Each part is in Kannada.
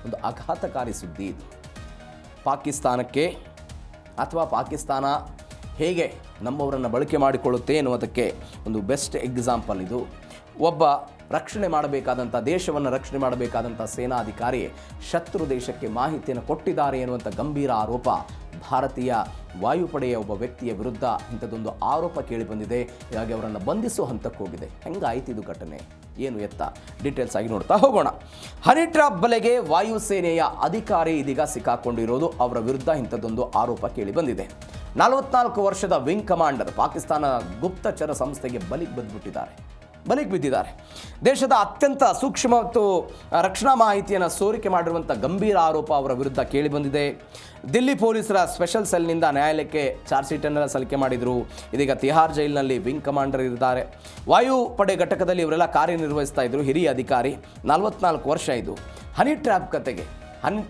ಒಂದು ಆಘಾತಕಾರಿ ಸುದ್ದಿ ಇದು. ಪಾಕಿಸ್ತಾನಕ್ಕೆ ಅಥವಾ ಪಾಕಿಸ್ತಾನ ಹೇಗೆ ನಮ್ಮವರನ್ನು ಬಳಕೆ ಮಾಡಿಕೊಳ್ಳುತ್ತೆ ಎನ್ನುವುದಕ್ಕೆ ಒಂದು ಬೆಸ್ಟ್ ಎಕ್ಸಾಂಪಲ್ ಇದು. ಒಬ್ಬ ರಕ್ಷಣೆ ಮಾಡಬೇಕಾದಂಥ, ದೇಶವನ್ನು ರಕ್ಷಣೆ ಮಾಡಬೇಕಾದಂಥ ಸೇನಾಧಿಕಾರಿ ಶತ್ರು ದೇಶಕ್ಕೆ ಮಾಹಿತಿಯನ್ನು ಕೊಟ್ಟಿದ್ದಾರೆ ಎನ್ನುವಂಥ ಗಂಭೀರ ಆರೋಪ ಭಾರತೀಯ ವಾಯುಪಡೆಯ ಒಬ್ಬ ವ್ಯಕ್ತಿಯ ವಿರುದ್ಧ ಇಂಥದ್ದೊಂದು ಆರೋಪ ಕೇಳಿಬಂದಿದೆ. ಹೀಗಾಗಿ ಅವರನ್ನು ಬಂಧಿಸುವ ಹಂತಕ್ಕೆ ಹೋಗಿದೆ. ಹೆಂಗಾಯ್ತು ಇದು ಘಟನೆ, ಏನು ಎತ್ತ ಡೀಟೇಲ್ಸ್ ಆಗಿ ನೋಡ್ತಾ ಹೋಗೋಣ. ಹನಿ ಟ್ರ್ಯಾಪ್ ಬಲೆಗೆ ವಾಯುಸೇನೆಯ ಅಧಿಕಾರಿ ಇದೀಗ ಸಿಕ್ಕಾಕೊಂಡಿರೋದು, ಅವರ ವಿರುದ್ಧ ಇಂಥದ್ದೊಂದು ಆರೋಪ ಕೇಳಿ ಬಂದಿದೆ. 44 ವರ್ಷದ ವಿಂಗ್ ಕಮಾಂಡರ್ ಪಾಕಿಸ್ತಾನ ಗುಪ್ತಚರ ಸಂಸ್ಥೆಗೆ ಬಲಿಗೆ ಬಿದ್ದಿದ್ದಾರೆ. ದೇಶದ ಅತ್ಯಂತ ಸೂಕ್ಷ್ಮ ಮತ್ತು ರಕ್ಷಣಾ ಮಾಹಿತಿಯನ್ನು ಸೋರಿಕೆ ಮಾಡಿರುವಂಥ ಗಂಭೀರ ಆರೋಪ ಅವರ ವಿರುದ್ಧ ಕೇಳಿಬಂದಿದೆ. ದಿಲ್ಲಿ ಪೊಲೀಸರ ಸ್ಪೆಷಲ್ ಸೆಲ್ನಿಂದ ನ್ಯಾಯಾಲಯಕ್ಕೆ ಚಾರ್ಜ್ ಶೀಟನ್ನೆಲ್ಲ ಸಲ್ಲಿಕೆ ಮಾಡಿದರು. ಇದೀಗ ತಿಹಾರ್ ಜೈಲಿನಲ್ಲಿ ವಿಂಗ್ ಕಮಾಂಡರ್ ಇದ್ದಾರೆ. ವಾಯುಪಡೆ ಘಟಕದಲ್ಲಿ ಇವರೆಲ್ಲ ಕಾರ್ಯನಿರ್ವಹಿಸ್ತಾ ಇದ್ರು. ಹಿರಿಯ ಅಧಿಕಾರಿ, 44 ವರ್ಷ. ಇದು ಹನಿ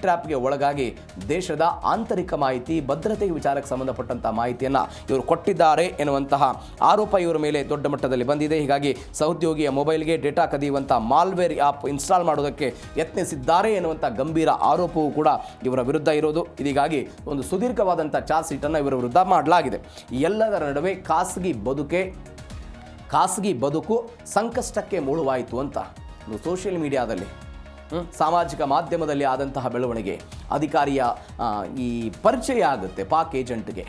ಟ್ರ್ಯಾಪ್ಗೆ ಒಳಗಾಗಿ ದೇಶದ ಆಂತರಿಕ ಮಾಹಿತಿ, ಭದ್ರತೆ ವಿಚಾರಕ್ಕೆ ಸಂಬಂಧಪಟ್ಟಂಥ ಮಾಹಿತಿಯನ್ನು ಇವರು ಕೊಟ್ಟಿದ್ದಾರೆ ಎನ್ನುವಂತಹ ಆರೋಪ ಇವರ ಮೇಲೆ ದೊಡ್ಡ ಮಟ್ಟದಲ್ಲಿ ಬಂದಿದೆ. ಹೀಗಾಗಿ ಸಹೋದ್ಯೋಗಿಯ ಮೊಬೈಲ್ಗೆ ಡೇಟಾ ಕದಿಯುವಂಥ ಮಾಲ್ವೇರ್ ಆ್ಯಪ್ ಇನ್ಸ್ಟಾಲ್ ಮಾಡೋದಕ್ಕೆ ಯತ್ನಿಸಿದ್ದಾರೆ ಎನ್ನುವಂಥ ಗಂಭೀರ ಆರೋಪವೂ ಕೂಡ ಇವರ ವಿರುದ್ಧ ಇರೋದು. ಇದೀಗಾಗಿ ಒಂದು ಸುದೀರ್ಘವಾದಂಥ ಚಾರ್ಜ್ ಶೀಟನ್ನು ಇವರ ವಿರುದ್ಧ ಮಾಡಲಾಗಿದೆ. ಎಲ್ಲದರ ನಡುವೆ ಖಾಸಗಿ ಬದುಕು ಸಂಕಷ್ಟಕ್ಕೆ ಮುಳುವಾಯಿತು ಅಂತ ಒಂದು ಸೋಷಿಯಲ್ ಮೀಡಿಯಾದಲ್ಲಿ, ಸಾಮಾಜಿಕ ಮಾಧ್ಯಮದಲ್ಲಿ ಆದಂತಹ ಬೆಳವಣಿಗೆ. ಅಧಿಕಾರಿಯ ಈ ಪರಿಚಯ ಆಗುತ್ತೆ ಪಾಕ್ ಏಜೆಂಟ್ಗೆ,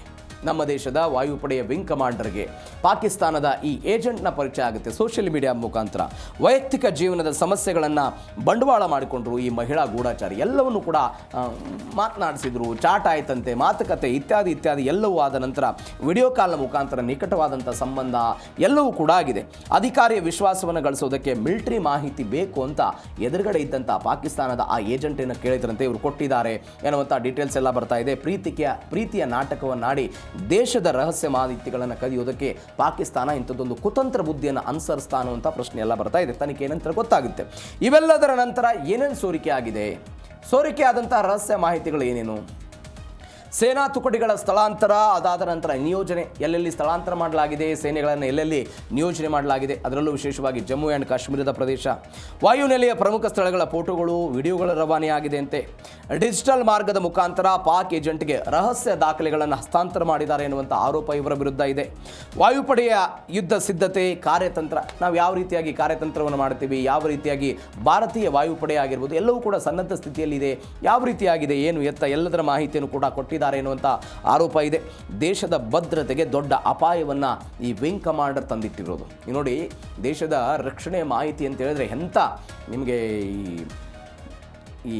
ನಮ್ಮ ದೇಶದ ವಾಯುಪಡೆಯ ವಿಂಗ್ ಕಮಾಂಡರ್ಗೆ ಪಾಕಿಸ್ತಾನದ ಈ ಏಜೆಂಟ್ನ ಪರಿಚಯ ಆಗುತ್ತೆ ಸೋಷಿಯಲ್ ಮೀಡಿಯಾ ಮುಖಾಂತರ. ವೈಯಕ್ತಿಕ ಜೀವನದ ಸಮಸ್ಯೆಗಳನ್ನು ಬಂಡವಾಳ ಮಾಡಿಕೊಂಡ್ರು ಈ ಮಹಿಳಾ ಗೂಢಚಾರಿ. ಎಲ್ಲವನ್ನು ಕೂಡ ಮಾತನಾಡಿಸಿದ್ರು, ಚಾಟ್ ಆಯ್ತಂತೆ, ಮಾತುಕತೆ ಇತ್ಯಾದಿ ಎಲ್ಲವೂ ಆದ ನಂತರ ವಿಡಿಯೋ ಕಾಲ್ನ ಮುಖಾಂತರ ನಿಕಟವಾದಂಥ ಸಂಬಂಧ ಎಲ್ಲವೂ ಕೂಡ ಆಗಿದೆ. ಅಧಿಕಾರಿಯ ವಿಶ್ವಾಸವನ್ನು ಗಳಿಸೋದಕ್ಕೆ ಮಿಲಿಟರಿ ಮಾಹಿತಿ ಬೇಕು ಅಂತ ಎದುರುಗಡೆ ಇದ್ದಂಥ ಪಾಕಿಸ್ತಾನದ ಆ ಏಜೆಂಟನ್ನು ಕೇಳಿದ್ರಂತೆ, ಇವರು ಕೊಟ್ಟಿದ್ದಾರೆ ಎನ್ನುವಂಥ ಡೀಟೇಲ್ಸ್ ಎಲ್ಲ ಬರ್ತಾ ಇದೆ. ಪ್ರೀತಿಯ ನಾಟಕವನ್ನಾಡಿ ದೇಶದ ರಹಸ್ಯ ಮಾಹಿತಿಗಳನ್ನು ಕದಿಯೋದಕ್ಕೆ ಪಾಕಿಸ್ತಾನ ಇಂಥದ್ದೊಂದು ಕುತಂತ್ರ ಬುದ್ಧಿಯನ್ನು ಅನುಸರಿಸ್ತಾ ಅನ್ನುವಂಥ ಪ್ರಶ್ನೆ ಎಲ್ಲ ಬರ್ತಾ ಇದೆ. ತನಿಖೆ ನಂತರ ಗೊತ್ತಾಗುತ್ತೆ. ಇವೆಲ್ಲದರ ನಂತರ ಏನೇನು ಸೋರಿಕೆ ಆಗಿದೆ, ಸೋರಿಕೆ ಆದಂಥ ರಹಸ್ಯ ಮಾಹಿತಿಗಳು ಏನೇನು, ಸೇನಾ ತುಕಡಿಗಳ ಸ್ಥಳಾಂತರ, ಅದಾದ ನಂತರ ನಿಯೋಜನೆ, ಎಲ್ಲೆಲ್ಲಿ ಸ್ಥಳಾಂತರ ಮಾಡಲಾಗಿದೆ, ಸೇನೆಗಳನ್ನು ಎಲ್ಲೆಲ್ಲಿ ನಿಯೋಜನೆ ಮಾಡಲಾಗಿದೆ, ಅದರಲ್ಲೂ ವಿಶೇಷವಾಗಿ ಜಮ್ಮು ಆ್ಯಂಡ್ ಕಾಶ್ಮೀರದ ಪ್ರದೇಶ, ವಾಯುನೆಲೆಯ ಪ್ರಮುಖ ಸ್ಥಳಗಳ ಫೋಟೋಗಳು, ವಿಡಿಯೋಗಳು ರವಾನೆಯಾಗಿದೆ ಅಂತೆ. ಡಿಜಿಟಲ್ ಮಾರ್ಗದ ಮುಖಾಂತರ ಪಾಕ್ ಏಜೆಂಟ್ಗೆ ರಹಸ್ಯ ದಾಖಲೆಗಳನ್ನು ಹಸ್ತಾಂತರ ಮಾಡಿದ್ದಾರೆ ಎನ್ನುವಂಥ ಆರೋಪ ಇವರ ವಿರುದ್ಧ ಇದೆ. ವಾಯುಪಡೆಯ ಯುದ್ಧ ಸಿದ್ಧತೆ, ಕಾರ್ಯತಂತ್ರ, ನಾವು ಯಾವ ರೀತಿಯಾಗಿ ಕಾರ್ಯತಂತ್ರವನ್ನು ಮಾಡ್ತೀವಿ, ಯಾವ ರೀತಿಯಾಗಿ ಭಾರತೀಯ ವಾಯುಪಡೆ ಆಗಿರ್ಬೋದು ಎಲ್ಲವೂ ಕೂಡ ಸನ್ನದ್ಧ ಸ್ಥಿತಿಯಲ್ಲಿದೆ, ಯಾವ ರೀತಿಯಾಗಿದೆ, ಏನು ಎತ್ತ ಎಲ್ಲದರ ಮಾಹಿತಿಯನ್ನು ಕೂಡ ಕೊಟ್ಟಿದ್ದಾರೆ ಎನ್ನುವಂಥ ಆರೋಪ ಇದೆ. ದೇಶದ ಭದ್ರತೆಗೆ ದೊಡ್ಡ ಅಪಾಯವನ್ನು ಈ ವಿಂಗ್ ಕಮಾಂಡರ್ ತಂದಿಟ್ಟಿರೋದು. ನೋಡಿ, ದೇಶದ ರಕ್ಷಣೆ ಮಾಹಿತಿ ಅಂತ ಹೇಳಿದ್ರೆ ಎಂಥ ನಿಮಗೆ ಈ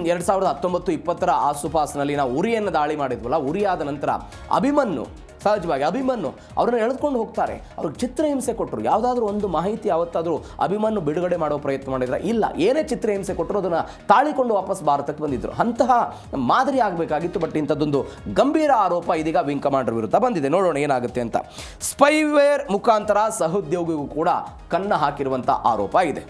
2019-20 ಆಸುಪಾಸಿನಲ್ಲಿ ನಾವು ಉರಿಯನ್ನು ದಾಳಿ ಮಾಡಿದ್ವಲ್ಲ, ಉರಿಯಾದ ನಂತರ ಅಭಿಮನ್ಯು ಅವರನ್ನು ಎಳೆದುಕೊಂಡು ಹೋಗ್ತಾರೆ. ಅವ್ರಿಗೆ ಚಿತ್ರಹಿಂಸೆ ಕೊಟ್ಟರು. ಯಾವುದಾದ್ರೂ ಒಂದು ಮಾಹಿತಿ ಯಾವತ್ತಾದರೂ ಅಭಿಮನ್ಯು ಬಿಡುಗಡೆ ಮಾಡೋ ಪ್ರಯತ್ನ ಮಾಡಿದ್ರೆ ಇಲ್ಲ, ಏನೇ ಚಿತ್ರಹಿಂಸೆ ಕೊಟ್ಟರು ಅದನ್ನು ತಾಳಿಕೊಂಡು ವಾಪಸ್ ಭಾರತಕ್ಕೆ ಬಂದಿದ್ದರು. ಅಂತಹ ಮಾದರಿ ಆಗಬೇಕಾಗಿತ್ತು. ಬಟ್ ಇಂಥದ್ದೊಂದು ಗಂಭೀರ ಆರೋಪ ಇದೀಗ ವಿಂಗ್ ಕಮಾಂಡರ್ ವಿರುದ್ಧ ಬಂದಿದೆ. ನೋಡೋಣ ಏನಾಗುತ್ತೆ ಅಂತ. ಸ್ಪೈವೇರ್ ಮುಖಾಂತರ ಸಹೋದ್ಯೋಗಿಗೂ ಕೂಡ ಕನ್ನ ಹಾಕಿರುವಂಥ ಆರೋಪ ಇದೆ.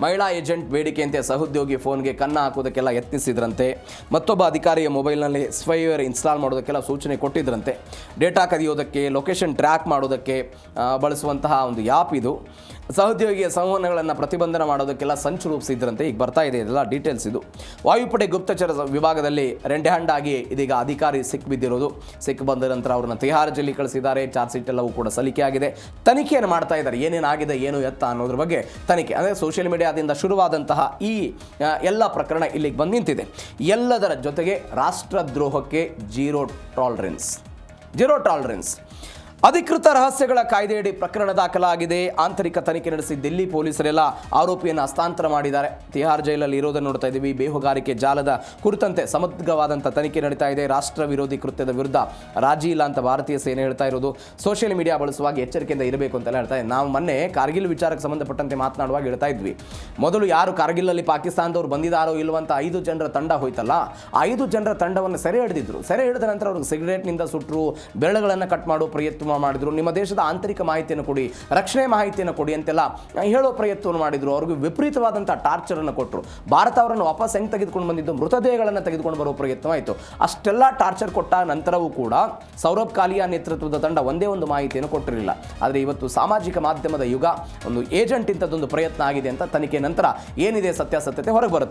ಮಹಿಳಾ ಏಜೆಂಟ್ ಬೇಡಿಕೆಯಂತೆ ಸಹೋದ್ಯೋಗಿ ಫೋನ್ಗೆ ಕನ್ನ ಹಾಕೋದಕ್ಕೆಲ್ಲ ಯತ್ನಿಸಿದ್ರಂತೆ. ಮತ್ತೊಬ್ಬ ಅಧಿಕಾರಿಯ ಮೊಬೈಲ್ನಲ್ಲಿ ಸ್ಪೈವೇರ್ ಇನ್ಸ್ಟಾಲ್ ಮಾಡೋದಕ್ಕೆಲ್ಲ ಸೂಚನೆ ಕೊಟ್ಟಿದ್ರಂತೆ. ಡೇಟಾ ಕದಿಯೋದಕ್ಕೆ, ಲೊಕೇಶನ್ ಟ್ರ್ಯಾಕ್ ಮಾಡೋದಕ್ಕೆ ಬಳಸುವಂತಹ ಒಂದು ಆ್ಯಪ್ ಇದು. ಸಹೋದ್ಯೋಗಿಯ ಸಂವಹನಗಳನ್ನು ಪ್ರತಿಬಂಧನ ಮಾಡೋದಕ್ಕೆಲ್ಲ ಸಂಚು ರೂಪಿಸಿದ್ರಂತೆ. ಈಗ ಬರ್ತಾ ಇದೆ ಇದೆಲ್ಲ ಡೀಟೇಲ್ಸ್. ಇದು ವಾಯುಪಡೆ ಗುಪ್ತಚರ ವಿಭಾಗದಲ್ಲಿ ರೆಡ್ ಹ್ಯಾಂಡ್ ಆಗಿ ಇದೀಗ ಅಧಿಕಾರಿ ಸಿಕ್ಕು ಬಂದ ನಂತರ ಅವ್ರನ್ನ ತಿಹಾರ್ ಜೈಲಿಗೆ ಕಳಿಸಿದ್ದಾರೆ. ಚಾರ್ಜ್ ಶೀಟ್ ಎಲ್ಲವೂ ಕೂಡ ಸಲ್ಲಿಕೆ ಆಗಿದೆ. ತನಿಖೆಯನ್ನು ಮಾಡ್ತಾ ಇದ್ದಾರೆ. ಏನೇನಾಗಿದೆ, ಏನು ಎತ್ತ ಅನ್ನೋದ್ರ ಬಗ್ಗೆ ತನಿಖೆ. ಅಂದರೆ ಸೋಷಿಯಲ್ ಮೀಡಿಯಾದಿಂದ ಶುರುವಾದಂತಹ ಈ ಎಲ್ಲ ಪ್ರಕರಣ ಇಲ್ಲಿಗೆ ಬಂದು ನಿಂತಿದೆ. ಎಲ್ಲದರ ಜೊತೆಗೆ ರಾಷ್ಟ್ರದ್ರೋಹಕ್ಕೆ ಜೀರೋ ಟಾಲರೆನ್ಸ್. ಅಧಿಕೃತ ರಹಸ್ಯಗಳ ಕಾಯ್ದೆಯಡಿ ಪ್ರಕರಣ ದಾಖಲಾಗಿದೆ. ಆಂತರಿಕ ತನಿಖೆ ನಡೆಸಿ ದಿಲ್ಲಿ ಪೊಲೀಸರೆಲ್ಲ ಆರೋಪಿಯನ್ನು ಹಸ್ತಾಂತರ ಮಾಡಿದ್ದಾರೆ. ತಿಹಾರ್ ಜೈಲಲ್ಲಿ ಇರೋದನ್ನು ನೋಡ್ತಾ ಇದ್ದೀವಿ. ಬೇಹುಗಾರಿಕೆ ಜಾಲದ ಕುರಿತಂತೆ ಸಮಗ್ರವಾದಂಥ ತನಿಖೆ ನಡೀತಾ ಇದೆ. ರಾಷ್ಟ್ರ ವಿರೋಧಿ ಕೃತ್ಯದ ವಿರುದ್ಧ ರಾಜಿ ಇಲ್ಲ ಅಂತ ಭಾರತೀಯ ಸೇನೆ ಹೇಳ್ತಾ ಇರೋದು. ಸೋಷಿಯಲ್ ಮೀಡಿಯಾ ಬಳಸುವಾಗ ಎಚ್ಚರಿಕೆಯಿಂದ ಇರಬೇಕು ಅಂತೆಲ್ಲ ಹೇಳ್ತಾ ಇದೆ. ನಾವು ಮೊನ್ನೆ ಕಾರ್ಗಿಲ್ ವಿಚಾರಕ್ಕೆ ಸಂಬಂಧಪಟ್ಟಂತೆ ಮಾತನಾಡುವಾಗ ಹೇಳ್ತಾ ಇದ್ವಿ, ಮೊದಲು ಯಾರು ಕಾರ್ಗಿಲಲ್ಲಿ ಪಾಕಿಸ್ತಾನದವ್ರು ಬಂದಿದ್ದಾರೋ ಇಲ್ಲವಂತ 5 ಜನರ ತಂಡ ಹೋಯ್ತಲ್ಲ, ಆ 5 ಜನರ ತಂಡವನ್ನು ಸೆರೆ ಹಿಡಿದ ನಂತರ ಅವ್ರಿಗೆ ಸಿಗರೇಟ್ನಿಂದ ಸುಟ್ಟರು, ಬೆರಳುಗಳನ್ನು ಕಟ್ ಮಾಡೋ ಪ್ರಯತ್ನ ಮಾಡಿದ್ರು. ನಿಮ್ಮ ದೇಶದ ಆಂತರಿಕ ಮಾಹಿತಿಯನ್ನು ಕೊಡಿ, ರಕ್ಷಣೆ ಮಾಹಿತಿಯನ್ನು ಕೊಡಿ ಅಂತೆಲ್ಲ ಹೇಳೋ ಪ್ರಯತ್ನವನ್ನು ಮಾಡಿದ್ರು. ಅವ್ರಿಗೆ ವಿಪರೀತವಾದಂಥ ಟಾರ್ಚರ್ ಅನ್ನು ಕೊಟ್ಟರು. ಭಾರತ ಅವರನ್ನು ವಾಪಸ್ ಹೆಂಗೆ ತೆಗೆದುಕೊಂಡು ಬಂದಿದ್ದು, ಮೃತದೇಹಗಳನ್ನು ತೆಗೆದುಕೊಂಡು ಬರೋ ಪ್ರಯತ್ನವಾಯಿತು. ಅಷ್ಟೆಲ್ಲ ಟಾರ್ಚರ್ ಕೊಟ್ಟ ನಂತರವೂ ಕೂಡ ಸೌರಭ್ ಕಾಲಿಯಾ ನೇತೃತ್ವದ ತಂಡ ಒಂದೇ ಒಂದು ಮಾಹಿತಿಯನ್ನು ಕೊಟ್ಟಿರಲಿಲ್ಲ. ಆದರೆ ಇವತ್ತು ಸಾಮಾಜಿಕ ಮಾಧ್ಯಮದ ಯುಗ, ಒಂದು ಏಜೆಂಟ್ ಇಂಥದ್ದೊಂದು ಪ್ರಯತ್ನ ಆಗಿದೆ ಅಂತ ತನಿಖೆ ನಂತರ ಏನಿದೆ ಸತ್ಯಾಸತ್ಯತೆ ಹೊರಗೆ ಬರುತ್ತೆ.